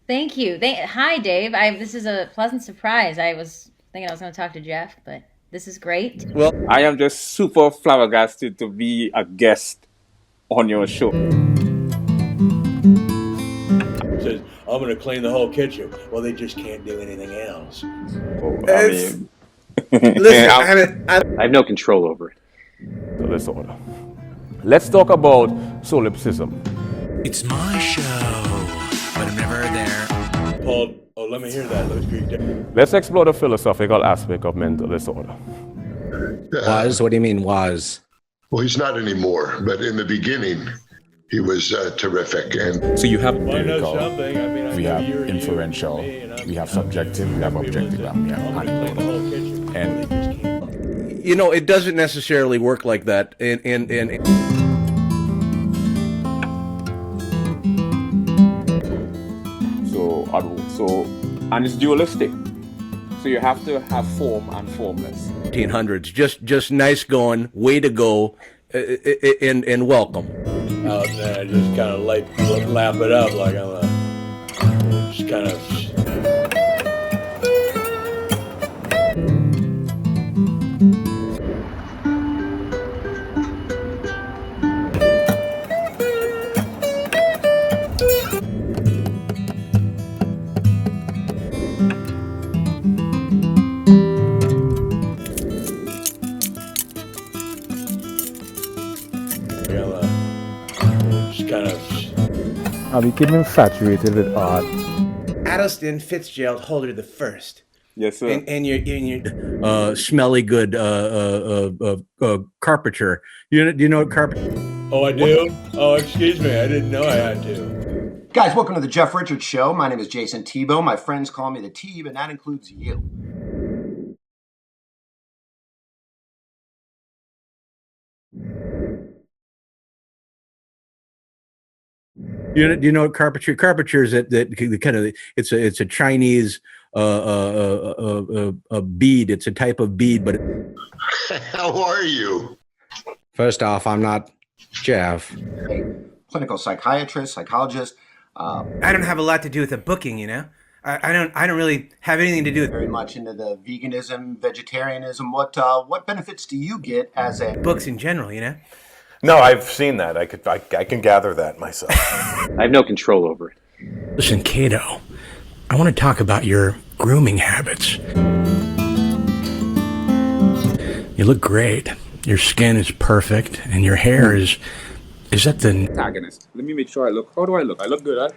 Thank you. Hi, Dave. This is a pleasant surprise. I was thinking I was going to talk to Jeff, but this is great. Well, I am just super flabbergasted to be a guest on your show. Says, I'm going to clean the whole kitchen. Well, they just can't do anything else. Listen, I have no control over it. So let's order. Let's talk about solipsism. It's my show, but I'm never there. Paul, let me hear that. Let's Greek. Let's explore the philosophical aspect of mental disorder. Was? What do you mean was? Well, he's not anymore, but in the beginning, he was terrific. And so you have empirical, we have inferential, we have subjective, we have objective, we have anecdotal. And you know, it doesn't necessarily work like that. And it's dualistic. So you have to have form and formless. 1800s, just nice going, way to go, and welcome. Out there, just kind of lap it up like I'm just kind of. I became infatuated with art. Atelston, Fitzgerald, Holder the First. Yes, sir. And your smelly good carpenter. Do you know what carpenter? Oh, I do? Oh, excuse me. I didn't know I had to. Guys, welcome to the Jeff Richards Show. My name is Jason Tebow. My friends call me the Teeb, and that includes you. Do you know what carpentry? Carpentry is that kind of it's a Chinese a bead. It's a type of bead, but. How are you? First off, I'm not Jeff. A clinical psychiatrist, psychologist. I don't have a lot to do with the booking, you know. I don't really have anything to do with. Very much into the veganism, vegetarianism. What benefits do you get as a books in general, you know? No, I've seen that. I can gather that myself. I have no control over it. Listen, Cato, I want to talk about your grooming habits. You look great. Your skin is perfect, and your hair is that the antagonist? Let me make sure I look. How do I look? I look good, huh?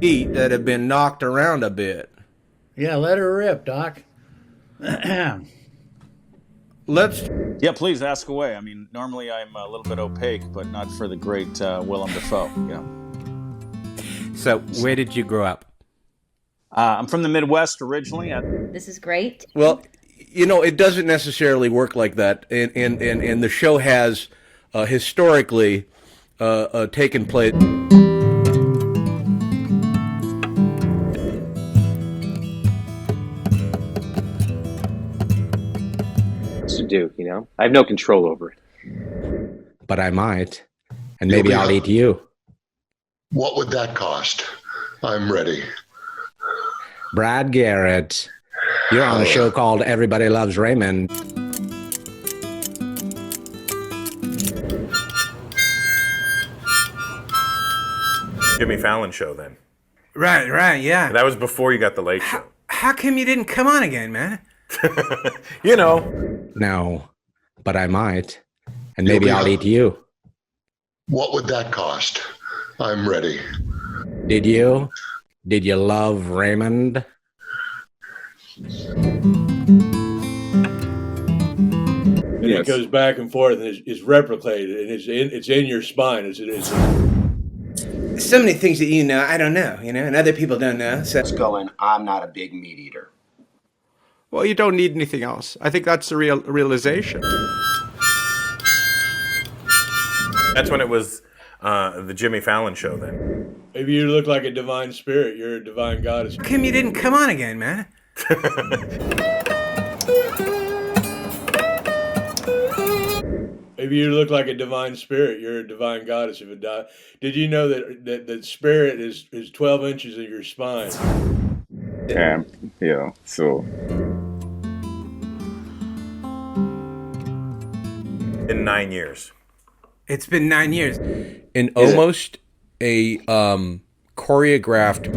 Feet that have been knocked around a bit. Yeah, let her rip, Doc. Yeah, please ask away. I mean, normally I'm a little bit opaque, but not for the great Willem Dafoe. Yeah. So, where did you grow up? I'm from the Midwest originally. This is great. Well, you know, it doesn't necessarily work like that, and the show has historically taken place. To do, you know, I have no control over it. But I might, and maybe I'll eat you. What would that cost? I'm ready. Brad Garrett, you're on a show called Everybody Loves Raymond. Jimmy Fallon show then. Right, yeah. That was before you got the Late Show. How come you didn't come on again, man? You know. No, but I might, and maybe I'll eat you. What would that cost? I'm ready. Did you love Raymond? And it goes back and forth and is replicated, and it's in your spine. So many things that you know, I don't know, you know, and other people don't know. So Let's go in. I'm not a big meat eater. Well, you don't need anything else. I think that's the realization. That's when it was the Jimmy Fallon show then. Maybe you look like a divine spirit. You're a divine goddess. How come you didn't come on again, man? Maybe Maybe you look like a divine spirit. You're a divine goddess. Did you know that spirit is 12 inches of your spine? Yeah, so. In 9 years. It's been 9 years. In almost a choreographed.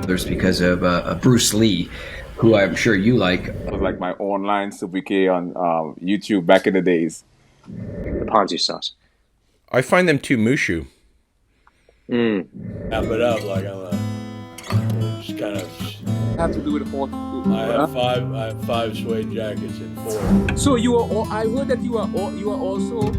There's because of Bruce Lee, who I'm sure you like. It was like my online sobriquet on YouTube back in the days. The Ponzi sauce. I find them too mushu. Wrap it up like I'm just kind of. Have to do with the I have five suede jackets and 4. So you are. I heard that you are also.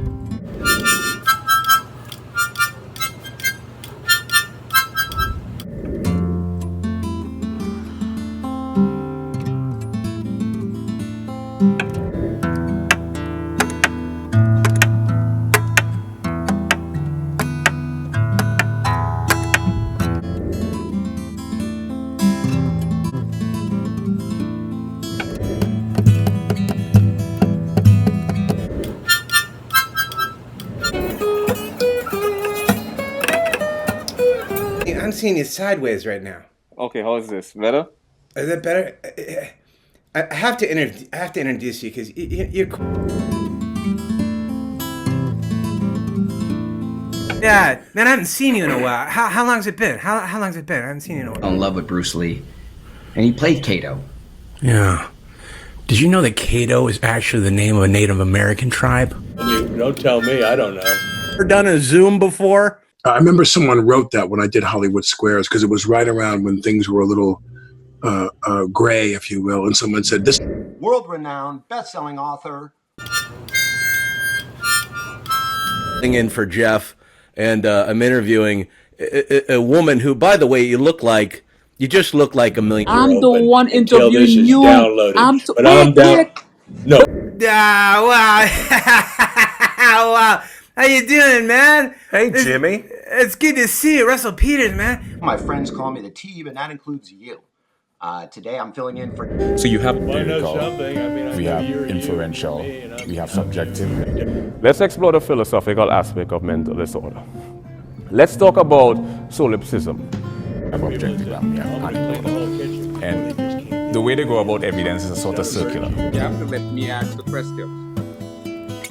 I'm seeing you sideways right now. Okay, how is this? Better? Is that better? I have to introduce you because you're. Yeah, man, I haven't seen you in a while. How long's it been? How long's it been? I haven't seen you in a while. In love with Bruce Lee, and he played Kato. Yeah. Did you know that Kato is actually the name of a Native American tribe? Don't tell me. I don't know. Ever done a Zoom before? I remember someone wrote that when I did Hollywood Squares because it was right around when things were a little gray, if you will. And someone said, "This world-renowned, best-selling author." In for Jeff, and I'm interviewing a woman who, by the way, you just look like a million. I'm the one interviewing you. No. Wow. How you doing, man? Hey, Jimmy. It's good to see you, Russell Peters, man. My friends call me the T, but that includes you. Today I'm filling in for. So you have empirical, we have inferential, we have subjective. Let's explore the philosophical aspect of mental disorder. Let's talk about solipsism. We have objective and we have anecdotal. And the way they go about evidence is a sort of circular. You have to let me ask the question.